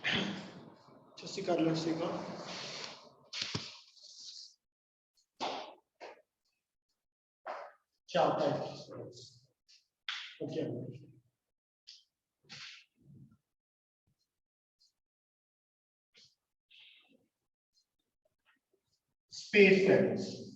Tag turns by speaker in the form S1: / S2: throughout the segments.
S1: जैसे कर लो इसी का चाहता है ओके स्पेस स्टडीज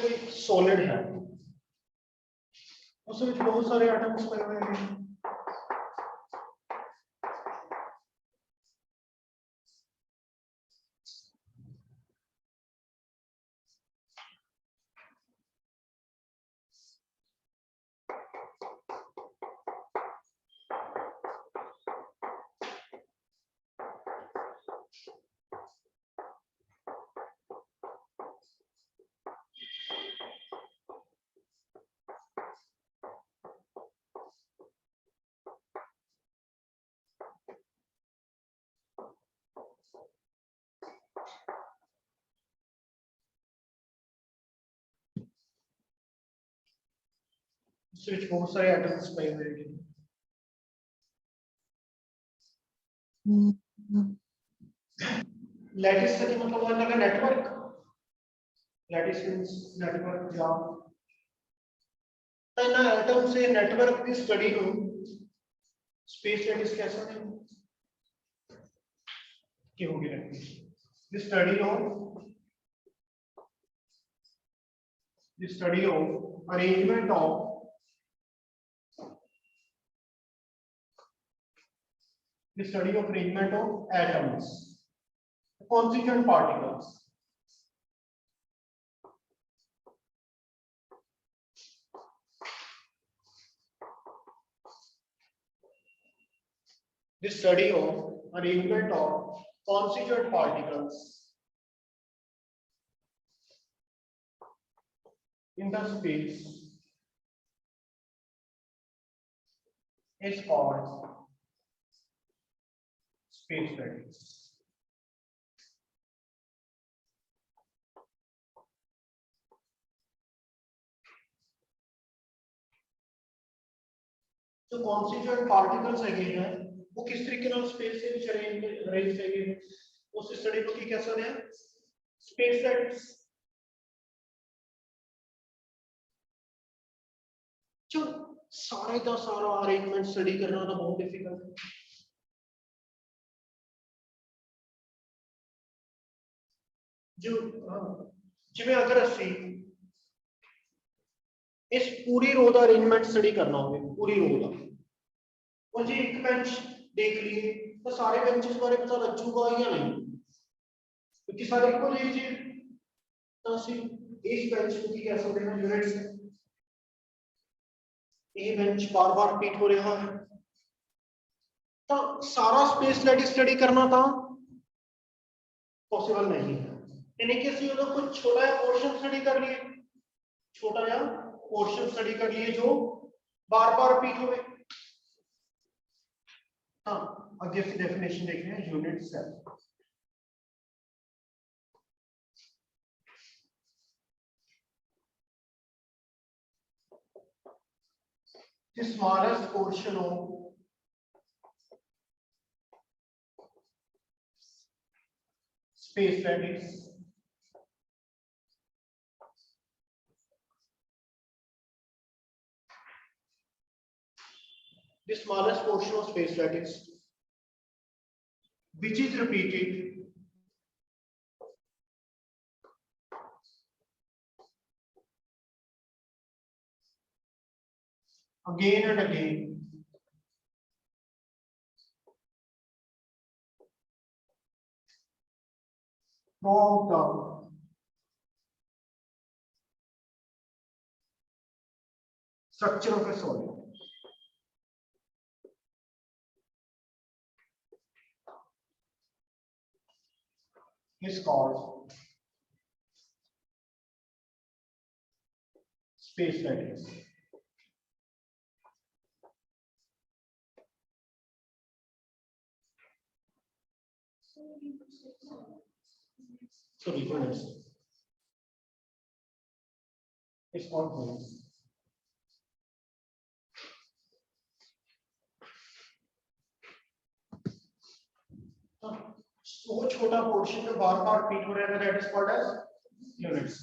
S1: कोई सॉलिड है उसमें बहुत सारे एटम्स पड़े हुए हैं उसमें बहुत सारे एटम्स पड़े हुए हैं लैटिस से मतलब होता है नेटवर्क लैटिस मींस नेटवर्क या ना एटम से नेटवर्क की स्टडी हो स्पेस लैटिस कैसा है कि होगी the study of arrangement of the study of arrangement of atoms constituent particles the study of arrangement of constituent particles in the space is called space studies जो constituent particles है वो किस तरीके नाल स्पेस ਦੇ ਵਿੱਚ अरेंज ਹੈਗੇ ਨੇ उस स्टडी को की कह सकते हैं स्पेस स्टडीज जो सारे का सारा अरेंजमेंट स्टडी करना तो बहुत डिफिकल्ट है जो जिवें अगर ਅਸੀਂ इस पूरी रो का अरेंजमेंट स्टडी करना हो पूरी रो का और जी एक बेंच देख लिए तो सारे बेंचेस बारे पता लगूगा या नहीं क्योंकि सारे को जी चीज तो ਅਸੀਂ इस बेंच को की कह सकते हैं यूनिट्स ये बेंच बार-बार रिपीट हो रहा है तो सारा स्पेस स्टडी करना तो पॉसिबल नहीं है यानी कि ਅਸੀਂ ਉਹਦਾ कुछ छोटा या पोर्शन स्टडी कर लिए छोटा या पोर्शन स्टडी कर लिए जो बार-बार रिपीट होवे हां आगे इसकी डेफिनेशन देख रहे हैं unit cell the smallest portion of space that is the smallest portion of space that is which is repeated again and again throughout the structure of a solid is called space lattice Sorry, units. It's called units. वो छोटा portion जो बार बार repeat हो रहा है that is called as units.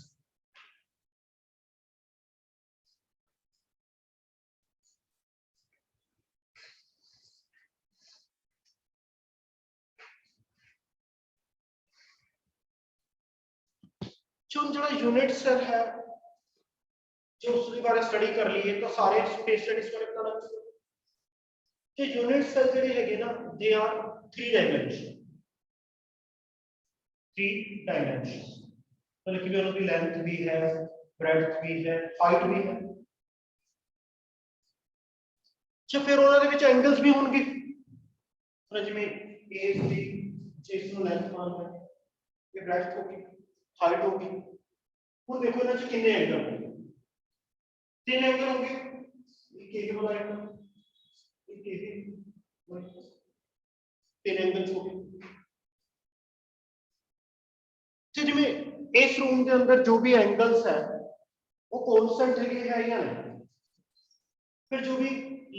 S1: जो unit cell है जो उसके बारे स्टडी कर लिए तो सारे स्पेस स्टडीज को पता लग चुका. जो यूनिट सेल ਜਿਹੜੇ ਹੈਗੇ ਨਾ दे आर 3 डायमेंशन. 3 डायमेंशन मतलब कि उनकी लेंथ भी है, ब्रेड्थ भी है, हाइट भी है. अच्छा फिर ਉਹਨਾਂ ਦੇ ਵਿੱਚ एंगल्स भी होंगे. जिवें ए सी जिस ਨੂੰ लेंथ मान है ये ब्रेड्थ होगी, हाइट होगी. ਹੁਣ देखो ਇਹਨਾਂ ਚ कितने एंगल होंगे. 3 एंगल होंगे. एक ये वाला एंगल, एक ये, 3 एंगल्स होंगे. जिवें इस रूम के अंदर जो भी एंगल्स है वो कांस्टेंट है या नहीं. फिर जो भी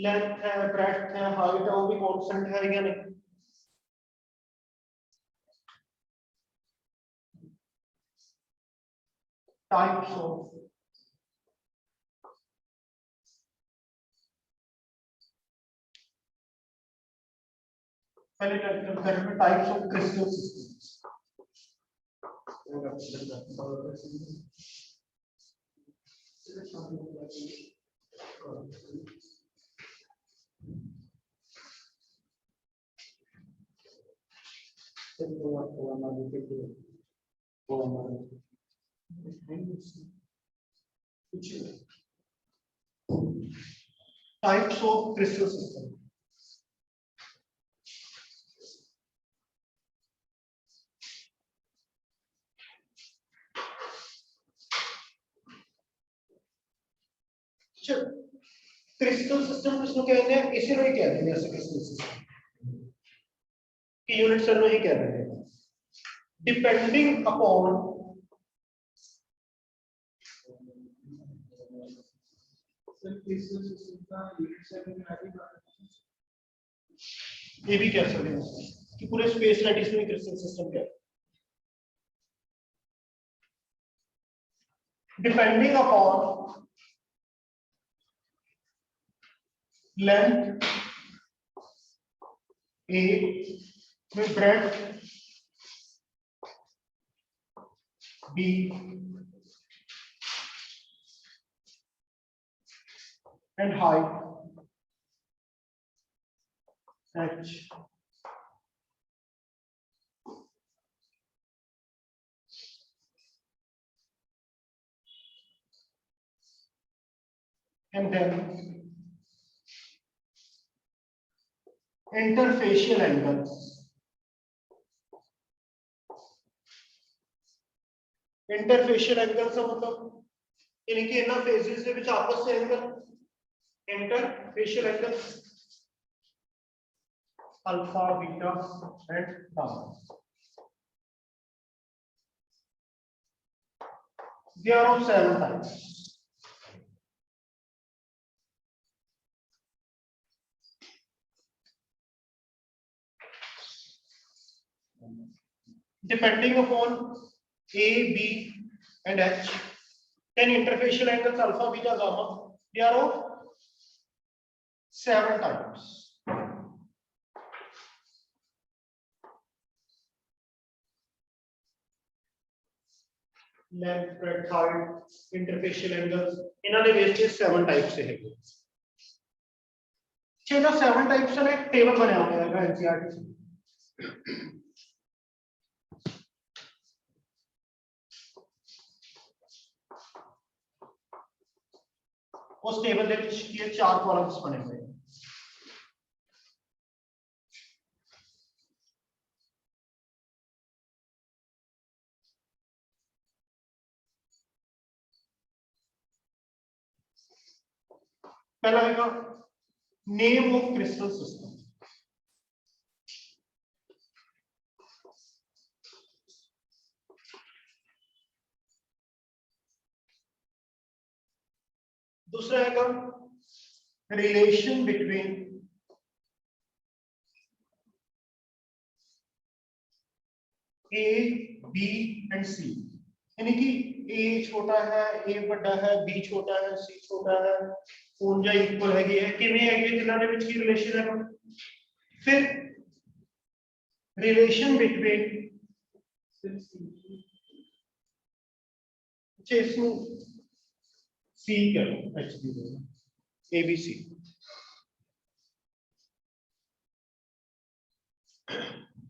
S1: लेंथ है, ब्रेड्थ है, हाइट है वो भी कांस्टेंट है या नहीं. टाइप्स ऑफ पहले करते हैं types of crystal systems. Types of crystal system. Crystal system किसको कहते हैं? इसी को ही कहते हैं ऐसे क्रिस्टल सिस्टम की यूनिट सेल में ही कहते हैं. डिपेंडिंग अपॉन ये भी कह सकते हैं कि पूरे स्पेस लैटिस में क्रिस्टल सिस्टम क्या है. Depending upon length A with breadth B and height H. And then interfacial angles. Interfacial angle से मतलब इनके इना फेजेस के बीच आपस से angle. Interfacial angle alpha, beta and gamma. They are of 7 types. Depending upon A, B, and H, 10 interfacial angles alpha, beta, gamma. They are of 7 types. Length, breadth, height, interfacial angles. इन्होंने wastage 7 type से है. चलो 7 type से एक table बनाया हुआ है NCERT से. उस टेबल ਦੇ ਵਿੱਚ ਕੀ 4 कॉलम्स बने हुए हैं. पहला है नेम ऑफ क्रिस्टल सिस्टम. दूसरा है relation between A B and C, यानी कि ए छोटा है, ए बड़ा है, बी छोटा है, सी छोटा है, ऊंजा इक्वल है किवें है जिन्हां दे विच की रिलेशन है। फिर रिलेशन बिटवीन इसमें सी करो actually A B C,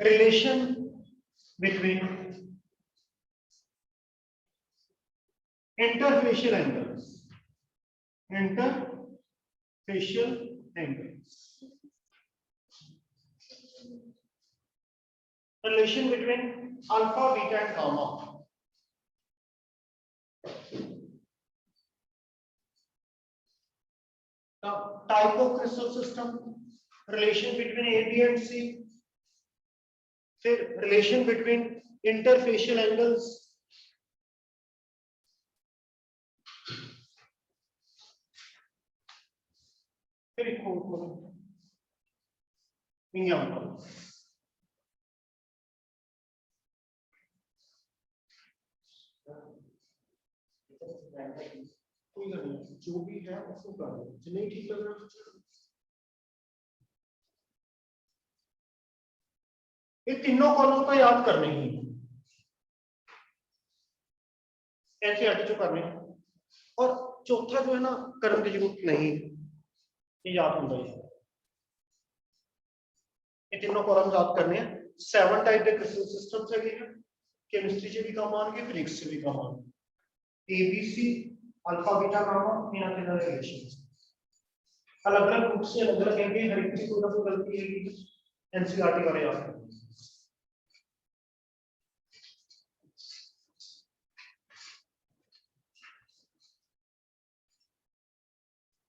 S1: relation between interfacial angles, interfacial angles, relation between alpha, beta and gamma, the type of crystal system, relation between A, B and C, फिर relation between interfacial angles, फिर एक और जो भी है उसको कर लो, जो नहीं ठीक लग रहा तो ये तीनों कॉलम तो याद करने ही एनसीईआरटी जो करने, और चौथा जो है ना करने की जरूरत नहीं, ये याद होता है। ये तीनों कॉलम याद करने हैं। 7 टाइप के क्रिस्टल सिस्टम्स है, केमिस्ट्री से भी काम आएंगे, फिजिक्स से भी काम आएंगे। एबीसी अल्फा बीटा गामा इन तीनों रिलेशंस अलग अलग बुक से अलग अलग कहेंगे, हर एक की कोई ना कोई गलती है कि एनसीईआरटी वाले याद करना।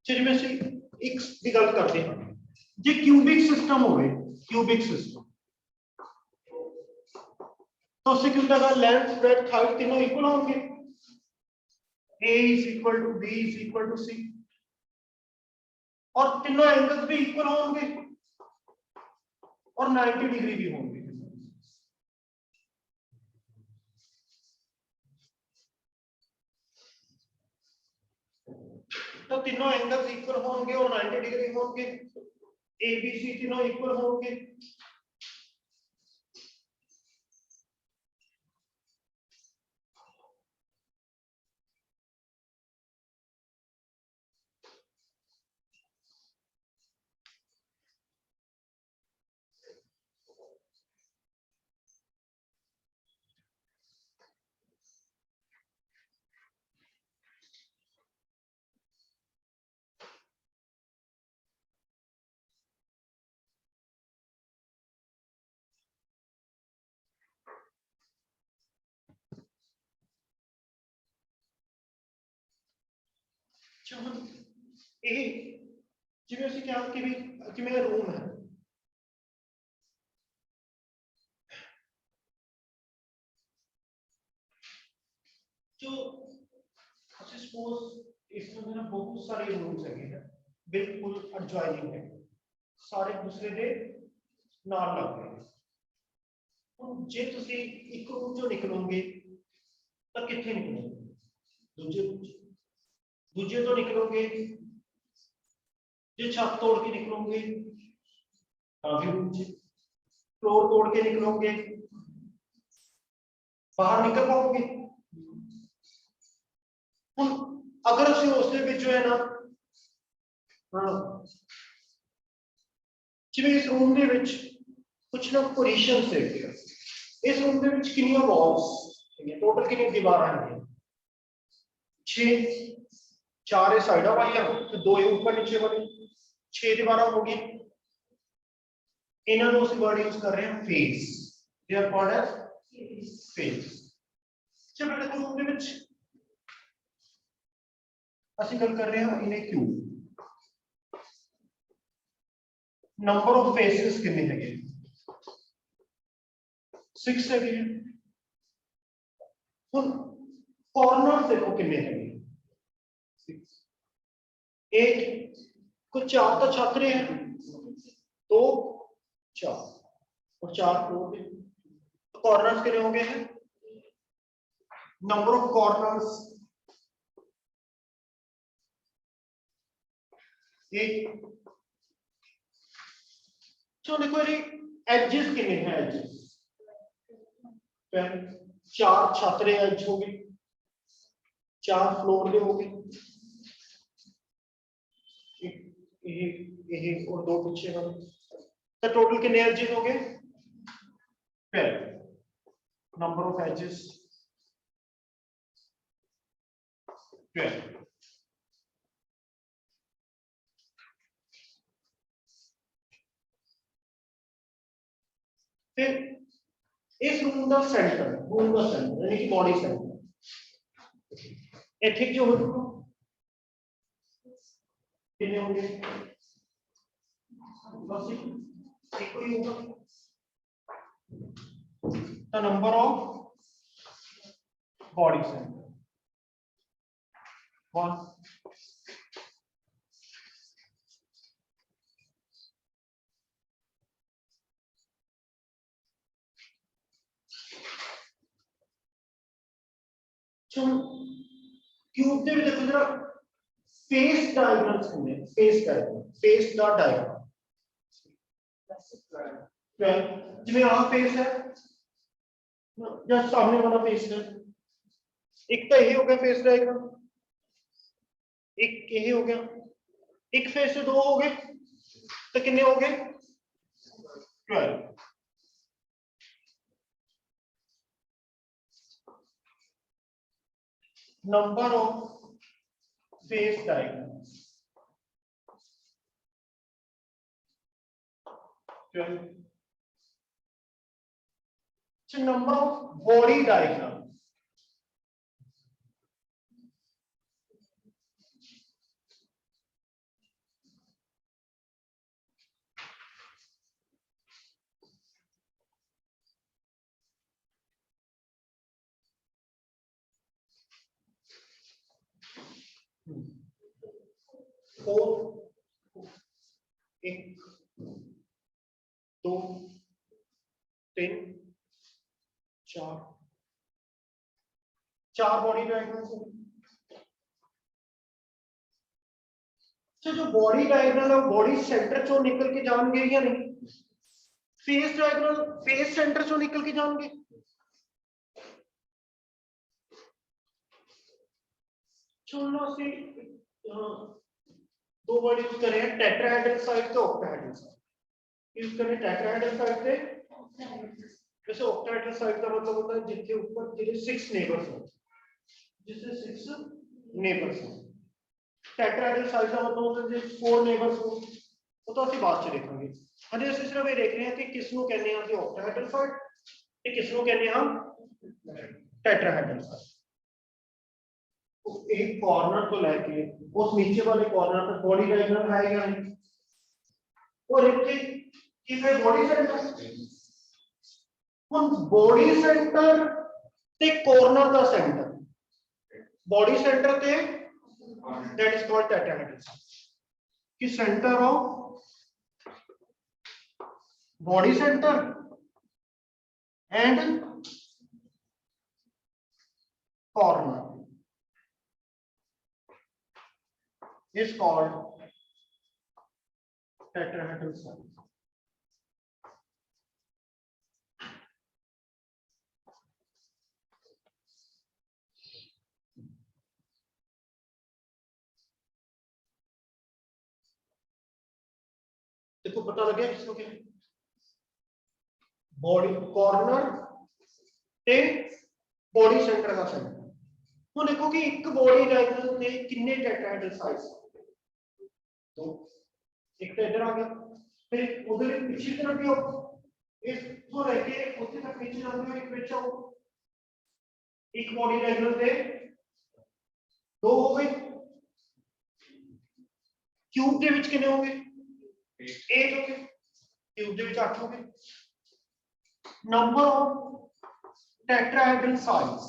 S1: चलिए मैं एक की गल करते हैं, जे क्यूबिक सिस्टम हो गए, क्यूबिक सिस्टम तो उससे क्यों लगा लेंथ ब्रेड्थ हाइट तीनों इक्वल होंगे, a is equal to b is equal to c, और तीनों एंगल्स भी इक्वल होंगे और 90 डिग्री भी होंगे। तो तीनों एंगल्स इक्वल होंगे और 90 डिग्री होंगे, ए बी सी तीनों इक्वल होंगे। जिवें ਅਸੀਂ ਕਿਹਾ ਕਿ ਵੀ ਕਿਵੇਂ ਰੂਮ ਹੈ, जो सपोज इसमें ना बहुत सारे रूम्स है बिल्कुल एडजॉइनिंग है, सारे दूसरे के नाल लग गए। ਹੁਣ ਜੇ ਤੁਸੀਂ ਇੱਕ ਰੂਮ ਚੋਂ ਨਿਕਲੋਗੇ ਤਾਂ ਕਿੱਥੇ ਨਿਕਲੋਗੇ, दूजे तो निकलोगे, जो छत तोड़ के निकलोगे काफी ऊंचे, फ्लोर तोड़ के निकलोगे बाहर निकल पाओगे। अगर असं उसके जो है ना जिवें इस रूम के कुछ ना पोजीशन से इस रूम के कितनी वॉल्स टोटल कितनी दीवार है, 6, 4 साइडा वाली तो 2 ऊपर नीचे वाली 6 दीवार होगी। इन्होंने उस वर्ड यूज कर रहे हैं face, they are called as face. चलो बेटा रूम के विच ਅਸੀਂ ਗੱਲ कर रहे हैं इन्हें क्यूब, नंबर ऑफ फेसेस कितने हैं, 6 है। हुन कॉर्नर देखो कितने हैं, 6। एक कुछ 4 तो छात्र हैं, तो 4 और 4 फ्लोर पे, तो कॉर्नर्स कितने होंगे हैं, नंबर ऑफ कॉर्नर्स एक। चलो देखो ये एजेस कितने हैं, एजेस 4 छात्र एज हो गए, 4 फ्लोर हो गए, एक और 2 पीछे वाले, तो टोटल कितने एजेस हो गए 12, नंबर ऑफ एजेस 12। फिर इस रूम का सेंटर, यानी कि बॉडी सेंटर एथिक जो होगा कितने होंगे, बस एक ही होगा, the number of body centre 1। Cube ਦੇ ਵਿੱਚ ਦੇਖੋ ਜਰਾ फेस डायग्राम्स ਹੁੰਦੇ, फेस ਦਾ डायग्राम जिਵੇਂ ਆ फेस है ਜਾਂ सामने वाला फेस है, एक तो यही हो गया फेस डायग्राम, एक यही हो गया, एक फेस से 2 हो गए, तो कितने हो गए 12। Number of face diagrams 12। so number of body diagrams 4, 1 2 3 4, 4 body diagrams हैं। तो जो बॉडी डायग्राम है बॉडी सेंटर चो निकल के जाएंगे या नहीं, फेस डायग्राम फेस सेंटर चो निकल के जाएंगे, चलो से 2 वर्ड यूज करें, टेट्राहेड्रल साइड तो ऑक्टाहेड्रल साइड यूज करें, टेट्राहेड्रल साइड से जैसे ऑक्टाहेड्रल साइड का मतलब होता है जिसके ऊपर जिसके 6 नेबर्स हो, जिससे 6 नेबर्स हो, टेट्राहेड्रल साइड का मतलब होता है 4 नेबर्स हो, वो तो ਅਸੀਂ ਬਾਅਦ ਚ ਦੇਖਾਂਗੇ। ਹਾਂਜੀ ਅਸੀਂ ਸਿਰਫ ਇਹ ਦੇਖ ਰਹੇ ਹਾਂ ਕਿ ਕਿਸ ਨੂੰ ਕਹਿੰਦੇ ਹਾਂ ਅਸੀਂ ऑक्टाहेड्रल साइड ਤੇ ਕਿਸ ਨੂੰ ਕਹਿੰਦੇ ਹਾਂ टेट्राहेड्रल साइड। एक कॉर्नर को लेके उस नीचे वाले कॉर्नर पर बॉडी डायग्राम है या नहीं, और एक बॉडी सेंटर ਹੁਣ बॉडी सेंटर ਤੇ कॉर्नर ਦਾ सेंटर, बॉडी सेंटर ਤੇ that is called tetrahedral कि centre of body centre and corner is called tetrahedral cell। देखो पता लग गया किसको क्या, बॉडी कॉर्नर ते बॉडी सेंटर का सेंटर। तो देखो कि एक बॉडी डायग्राम में कितने टेट्राहेड्रल साइड्स, तो एक तो इधर आ गया, फिर उधर पीछे तरफ भी हो, इस तो लेके उधर तक नीचे जाते हो, एक बच्चा हो, एक बॉडी डायग्राम पे 2 हो गए, क्यूब के विच कितने होंगे 8 हो गए, क्यूब के विच 8 हो गए। Number of tetrahedral sides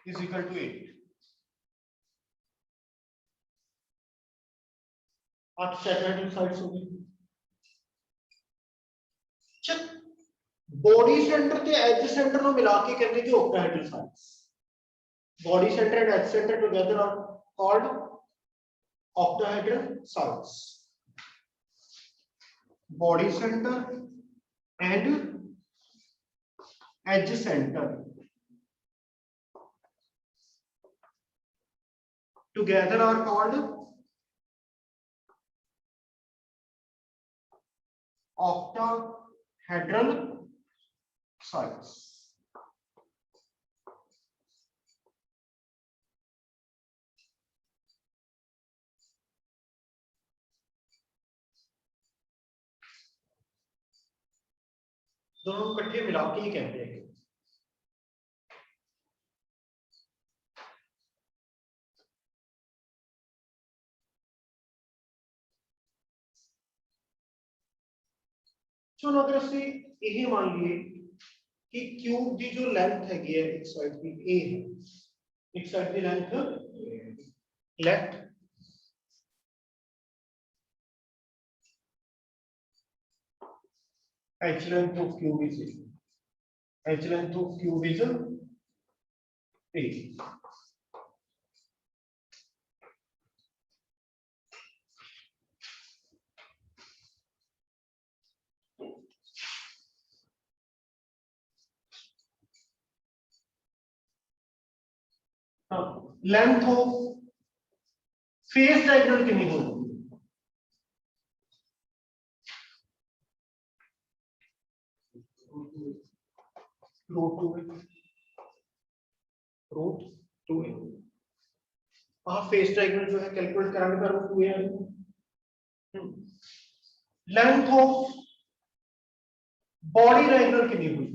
S1: is equal to 8। 8 segmental sides हो गई। चल बॉडी सेंटर ते एज सेंटर ਨੂੰ ਮਿਲਾ ਕੇ ਕਹਿੰਦੇ ਕਿ octahedral sides। body center and edge center together are called octahedral sides। body center and edge center together are called octahedral sides। दोनों इकट्ठे मिला के ही कहते हैं। चलो अगर ਅਸੀਂ ਇਹ मान लिए कि क्यूब की जो लेंथ हैगी है एक साइड की a है, एक साइड की length let h length of cube is h length of cube is a length of face diagonal कितनी होगी? रूट 2 है। फेस डायगोनल जो है कैलकुलेट कराने पर रूट 2 है। लेंथ ऑफ बॉडी डायगोनल कितनी हुई?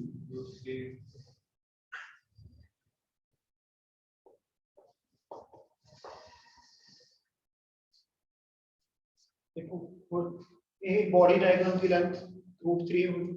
S1: देखो ये बॉडी डायगोनल की लेंथ रूट 3 हुई।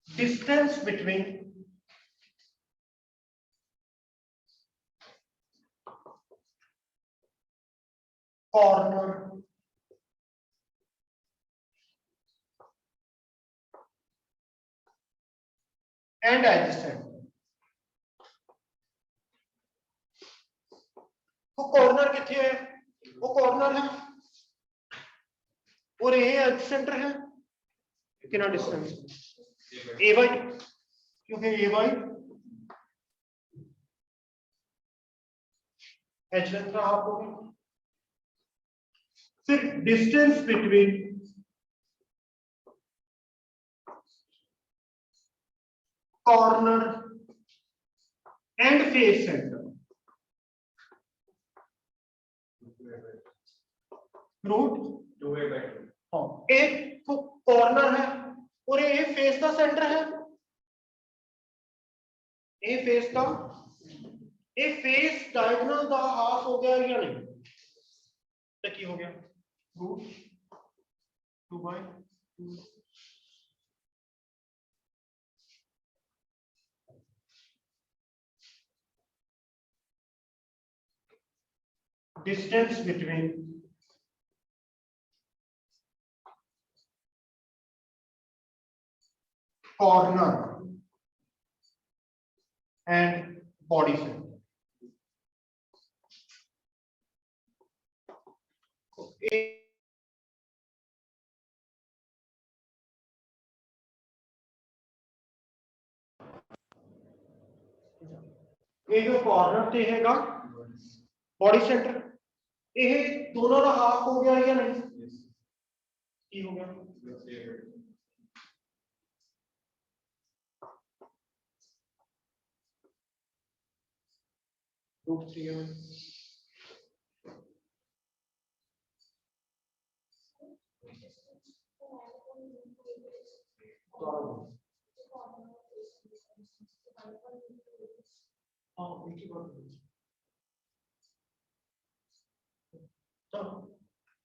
S1: Distance between corner and adjacent। वो कॉर्नर कितने है? वो कॉर्नर है और ये एडजेसेंट है। कितना डिस्टेंस? ए बाई, क्योंकि ए बाई एच लेंथ का हाफ हो गया। फिर distance between corner and face centre root 2a/2। हाँ, एक कॉर्नर है और ये फेस का सेंटर है। ये फेस का, ये फेस डायगोनल का हाफ हो गया या नहीं? तो की हो गया root 2/2। Distance between corner and body centre. ये जो कॉर्नर ते हैगा बॉडी सेंटर, ये दोनों का हाफ हो गया या नहीं? की हो गया √3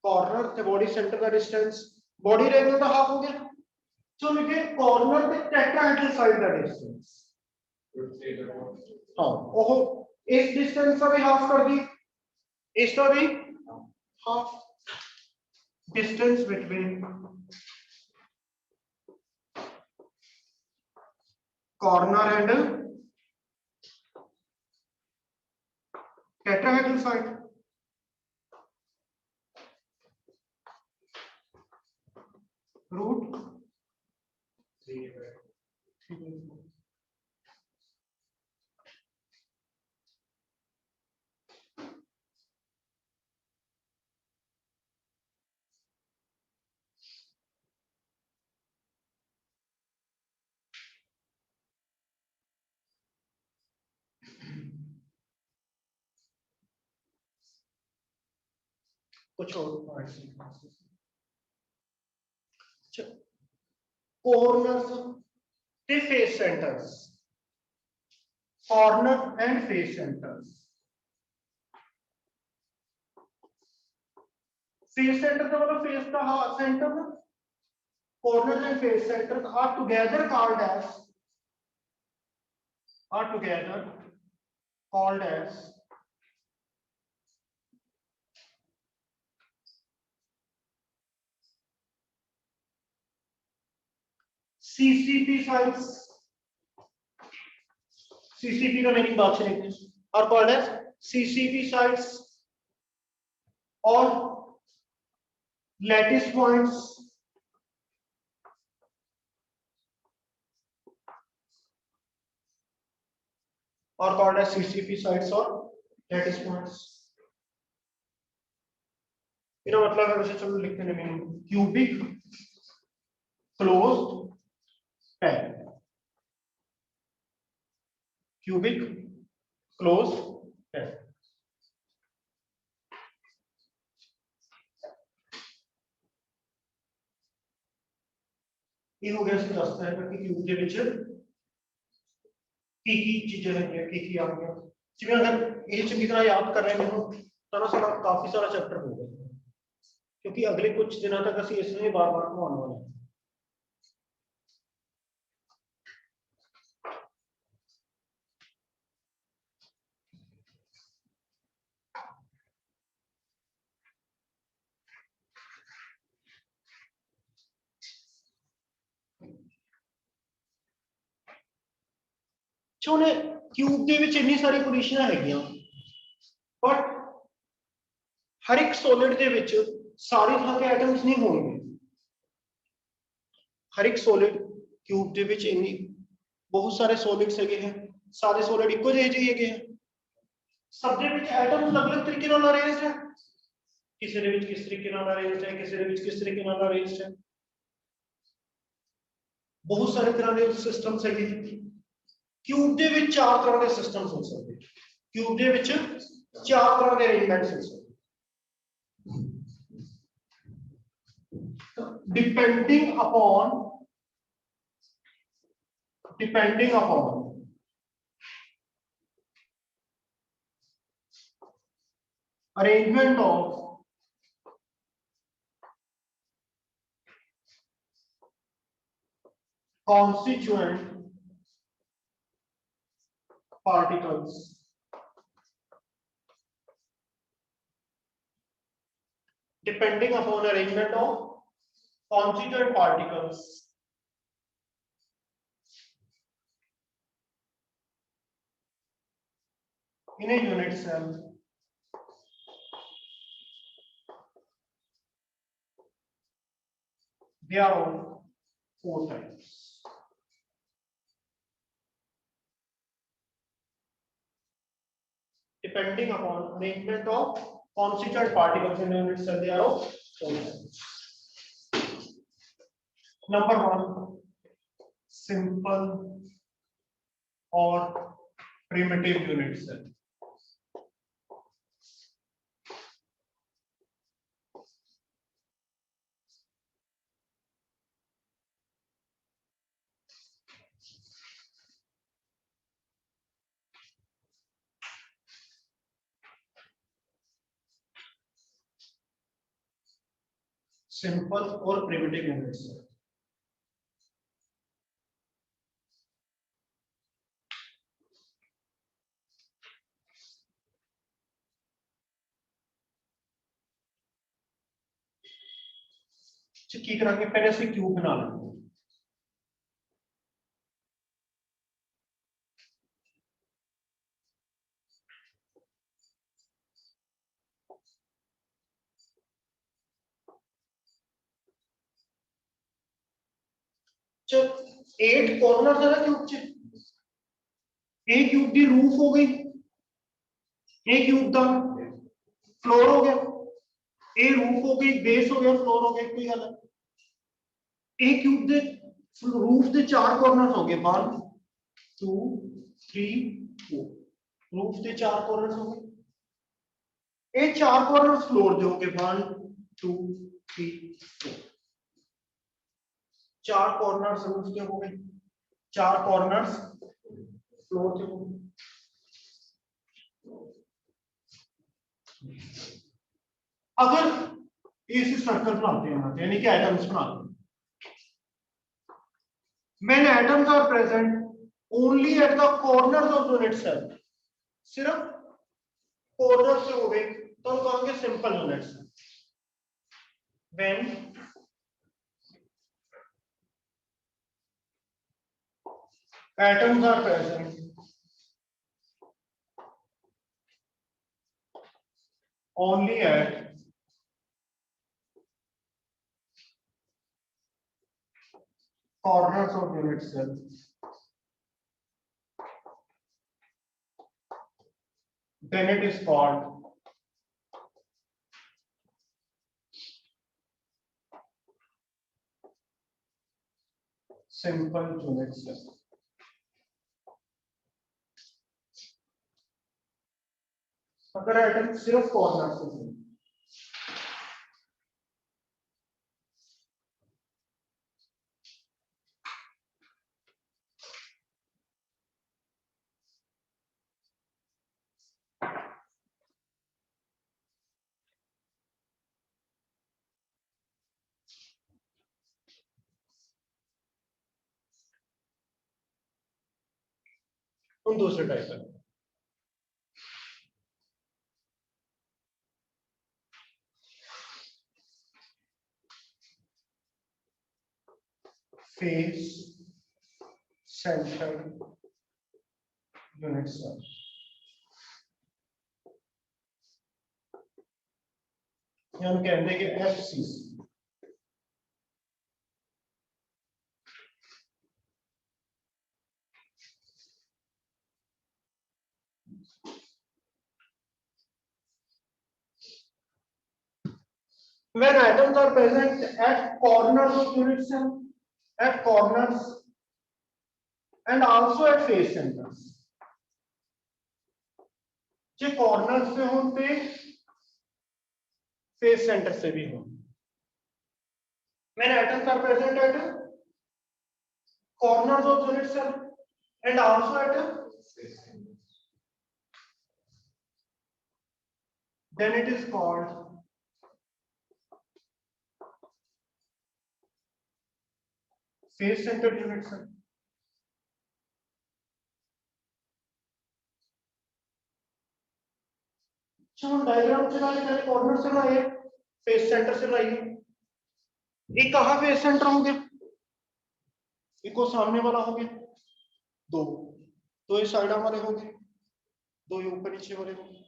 S1: कॉर्नर ते बॉडी सेंटर का डिस्टेंस बॉडी रेंज का हाफ हो गया। तो लिखे कॉर्नर ते टेट्राहेड्रल साइड का डिस्टेंस हाँ ओहो इस डिस्टेंस का भी हाफ कर दी इसका भी half distance between corner and tetrahedral side √3 कुछ और कॉर्नर्स ते face centres corner and face centres face centre का मतलब फेस का centre corner and face centres are together called as CCP sites CCP का मीनिंग बात सुनिए are called as CCP sites or lattice points are called as CCP sites or lattice points इनका मतलब है वैसे चलो लिखते हैं meaning cubic closed pad cubic closed pad ये हो गया इसका रास्ता है कि क्यूब के विच की चीजें हैं की आ गया जिਵੇਂ अगर ये चंगी तरह याद कर रहे हो तो ना सारा काफी सारा चैप्टर हो गया क्योंकि अगले कुछ दिनों तक ਅਸੀਂ ਇਸ ਨੂੰ बार-बार पढ़ाने वाले हैं चोने क्यूब ਦੇ ਵਿੱਚ ਇੰਨੀ ਸਾਰੀ ਪੋਜੀਸ਼ਨਾਂ ਹੈਗੀਆਂ ਬਟ हर एक सॉलिड ਦੇ ਵਿੱਚ सारे तरह के एटम्स नहीं होंगे हर एक सॉलिड क्यूब ਦੇ ਵਿੱਚ ਇੰਨੀ बहुत सारे सॉलिड्स ਹੈਗੇ हैं सारे सॉलिड ਇੱਕੋ ਜਿਹੇ ਹੈਗੇ हैं सब ਦੇ ਵਿੱਚ एटम्स अलग-अलग तरीके ਨਾਲ अरेंज्ड है ਕਿਸੇ ਦੇ ਵਿੱਚ किस तरीके ਨਾਲ अरेंज्ड है ਕਿਸੇ ਦੇ ਵਿੱਚ किस तरीके ਨਾਲ अरेंज्ड है बहुत सारे तरह के सिस्टम्स ਹੈਗੇ क्यूब ਦੇ ਵਿੱਚ चार तरह के सिस्टम्स हो सकते हैं क्यूब ਦੇ ਵਿੱਚ चार तरह के अरेंजमेंट्स हो सकते depending upon arrangement of constituent particles depending upon arrangement of constituent particles in a unit cell they are of four types depending upon arrangement of constituent particles in a unit cell they are of four types Number 1 simple or primitive unit cell simple और primitive units है। की करा के पहले से cube बना लेंगे। चल 8 कॉर्नर है ना क्यूब च, ए क्यूब दी रूफ हो गई, ए क्यूब दा फ्लोर हो गया, ए रूफ हो गई, बेस हो गया, फ्लोर हो गया, कोई गल है। ए क्यूब दे रूफ दे 4 कॉर्नर्स हो गए, 1 2 3 4, रूफ दे 4 कॉर्नर्स हो गए। ए 4 कॉर्नर्स फ्लोर दे हो गए, 1 2 3 4, 4 कॉर्नर्स रूफ के हो गए, 4 कॉर्नर्स फ्लोर के हो गए। अगर इस सर्कल बनाते हैं, यानी कि एटम्स बनाते हैं, when atoms are present only at the corners of unit cell, सिर्फ कॉर्नर से हो गए तो हम कहेंगे simple unit cell. when atoms are present only at corners of unit cell, then it is called simple unit cell। अगर atom सिर्फ corner से है, उन दूसरे टाइप है। फेस सेंटर यूनिट सेल, हम कहते हैं कि FCC. when atoms are present at corners of unit cell, at corners and also at face centers, J corner से हो पे फेस सेंटर से भी हो। when atoms are present at corners of unit cell and also at face centers, then it is called face centered unit cell। हम diagram चला ले, corner से बनाइए, फेस सेंटर से बनाइए। एक कहां फेस सेंटर हो गया, एक को सामने वाला हो गया, दो ये साइड वाले हो गए, दो ये ऊपर नीचे वाले हो गए।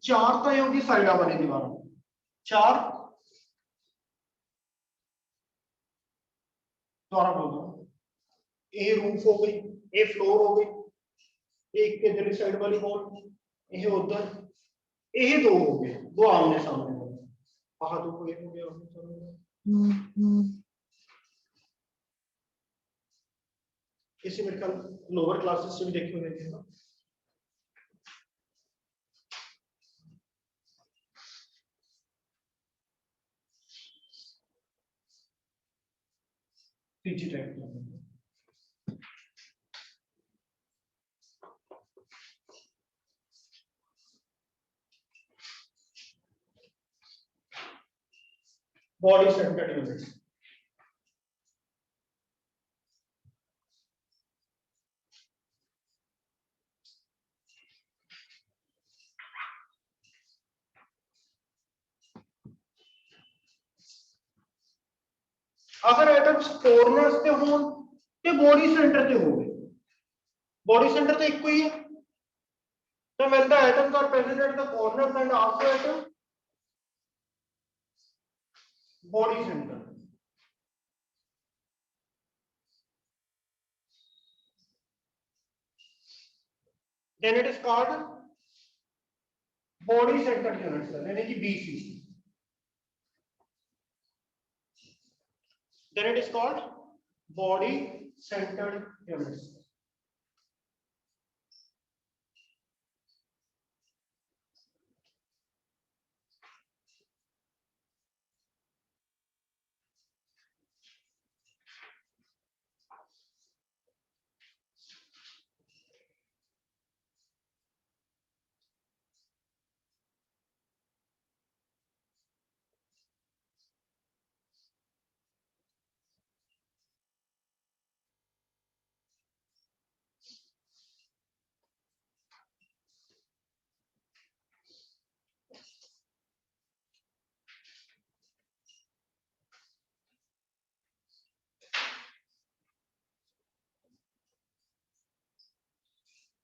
S1: चार तो ये होगी साइड वाली दीवार, चार द्वारा बोल दो, ए रूफ हो गई, ए फ्लोर हो गई, एक के इधर साइड वाली वॉल, ये उधर, ये दो हो गए, दो आमने सामने हो गए, आहा दो हो गया। इसी मेरे ख्याल लोअर क्लासेस से भी देखे हुए ना। तीसरी टाइप बॉडी सेंटर्ड यूनिट्स। अगर एटम्स कॉर्नर्स ते होण ते बॉडी सेंटर ते होवे, बॉडी सेंटर तो एक ही है। तो when the atoms are present at the corners and also at the body center, then it is called body centered units, यानी कि BC। Then it is called body centered units।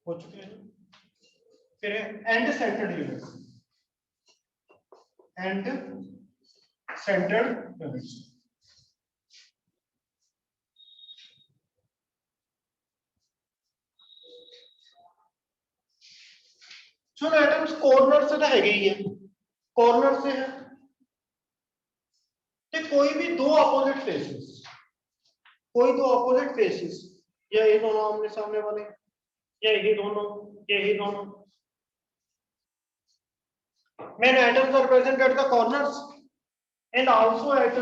S1: हो चुके हैं। फिर and centred units, and centred units. चलो atoms corner से तो है ही है, कॉर्नर से है तो कोई भी दो अपोजिट फेसेस, कोई दो अपोजिट फेसेस, या ये दोनों आमने सामने वाले, या ये दोनों, यही दोनों, when atoms are present at the corners and also at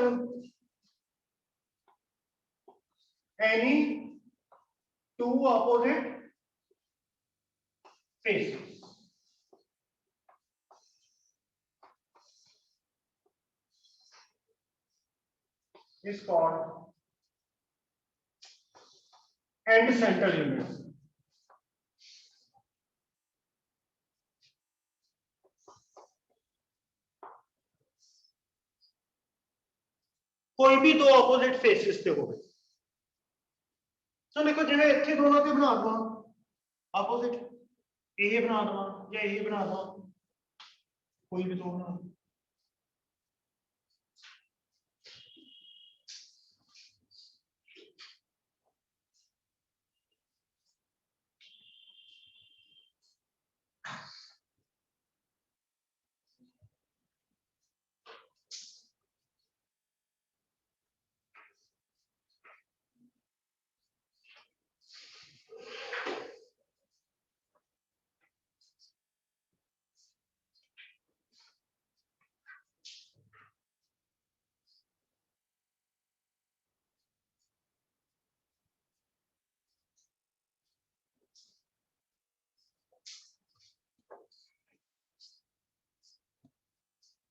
S1: any two opposite faces, is called end central units। कोई भी दो अपोजिट फेसेस से हो गए, तो देखो जिवें इत्थे दोनों ते बना दवा अपोजिट, ये बना दवा या ये बना दवा, कोई भी दो बना दो।